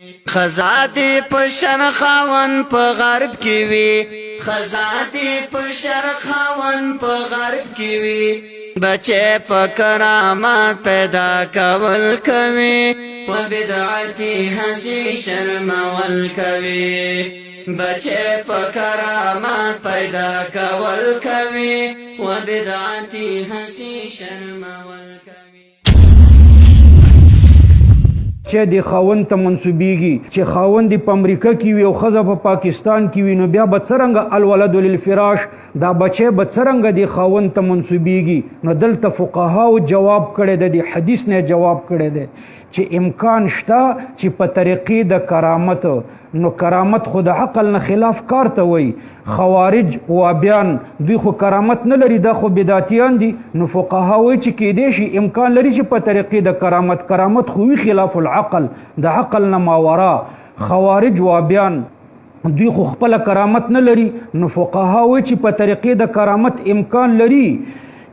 خزادی په شرق خاون په غرب کې وي خزادی په شرق خاون په غرب کې وي بچه په کرامات پیدا کول کوي و بدعتي هسي شرمول کوي بچه په کرامات پیدا کول کوي و بدعتي هسي شرمول کوي چې د خاوند ته منسوبېږي چې خاوند په امریکا کې وي او ښځه په پاکستان کې وي نو بیا به څرنګه الولد للفراش دا بچی به څرنګه د خاوند ته منسوبېږي نو دلته فقهاو جواب کړی دی د حدیث نه جواب کړی دی چې امکان شته چې په طریقې د کرامت نو کرامت خو د عقل نه خلاف کار ته وایي خوارج وابیان دوی خو کرامت نه لري دا خو بدعتیان دي نو فقها وایي چې کیدای شي امکان لري چې په طریقې د کرامت خو وي خلاف العقل د عقل نه ماورا خوارج وابیان دوی خو خپل کرامت نه لري نو فقها وایي چې په طریقې د کرامت امکان لري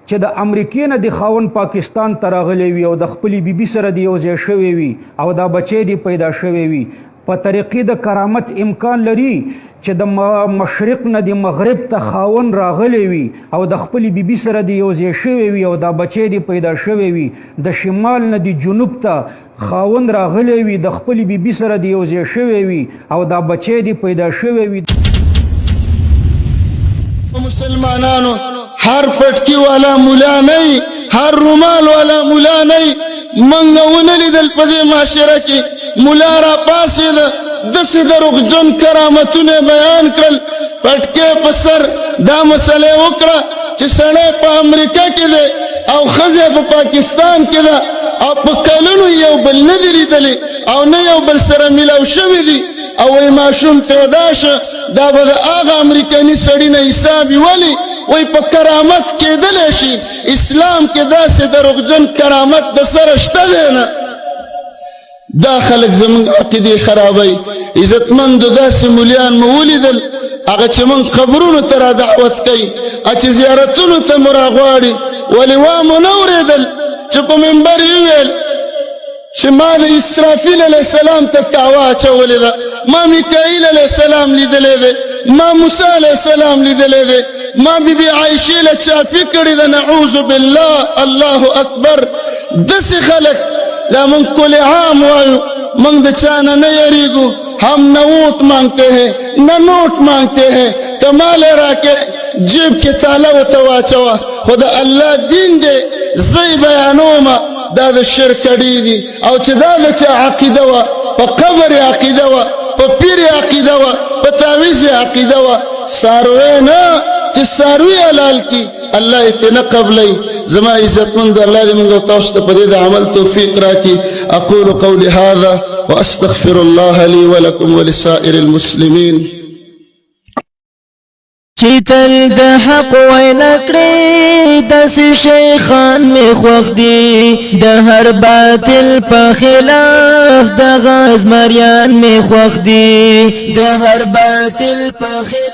چې د امریکې نه د خاوند پاکستان ته راغلی وي او د خپلې بیبي سره د یو ځای شوی وي او دا بچی دی پیدا شوی وي په طریقې د کرامت امکان لري چې د مشرق نه د مغرب ته خاوند راغلی وي او د خپلې بیبي سره د یو ځای شوی وي او دا بچی دی پیدا شوی وي د شمال نه د جنوب ته خاوند راغلی وي د خپلې بیبي سره د یو ځای شوی وي او دا بچی دی پیدا شوی وي مسلمانانو هر پټکی والا مولا نه هر رومال والا مولا نه منګه ونلیدل په دې معاشره کې مولا را پاسېده داسې دروغجن کرامتونه بیان کړل پټکی په سر دا مسله وکړه چې سړی په امریکا کې دی او ښځه په پاکستان کې ده او په کلونو یو بل نه دي لیدلي او نه یو بل سره میلاو شوي دي او وای ماشوم پیدا شه دا به د هغه امریکایي سړي نه حساب ولي وای په کرامت کېدلی شي اسلام کې داسې دروغجن کرامت د سره شته دی نه دا خلک زموږ عقیدې خرابوي عزتمندو داسې مولیان مو ولیدل هغه چې موږ قبرونو ته را دعوت کوي چې زیارتونو ته مو راغواړي ولې وا مو نه اورېدل چې په منبر یې وویل چې ما د اسرافیل علیه السلام ته کعوه اچولې ده ما میکائیل علیه السلام لیدلی دی ما موسی علیه السلام لیدلی دی ما بیبي عایشې له چاپي کړې ده نعوذ بالله الله اکبر داسې خلک لا من کل عام وایو موږ د چا نه نه یریږو हम न ऊँट मांगते हैं न नोट मांगते हैं कमाल राके जेब के ताला व तवाचवा खुदा अल्लाह दीन दे زي بیانوما دا د شرک اړې دي او چې دا د چا عقیده وه په قبر عقیده وه په پیر عقیده وه په تعویز عقیده وه څاروی نه چې څاروي حلال کي الله یې ترې نه قبلوي زما عزتمند الله دې موږ تاسو ته په دې د عمل توفیق راکړي اقول قولي هذا واستغفر الله لي ولكم ولسائر المسلمين چې تل د حق ویل کړي داسې شیخان مې خوښ دي د هر باطل په خلاف د غاز مریان مې خوښ دي د هر باطل په خلاف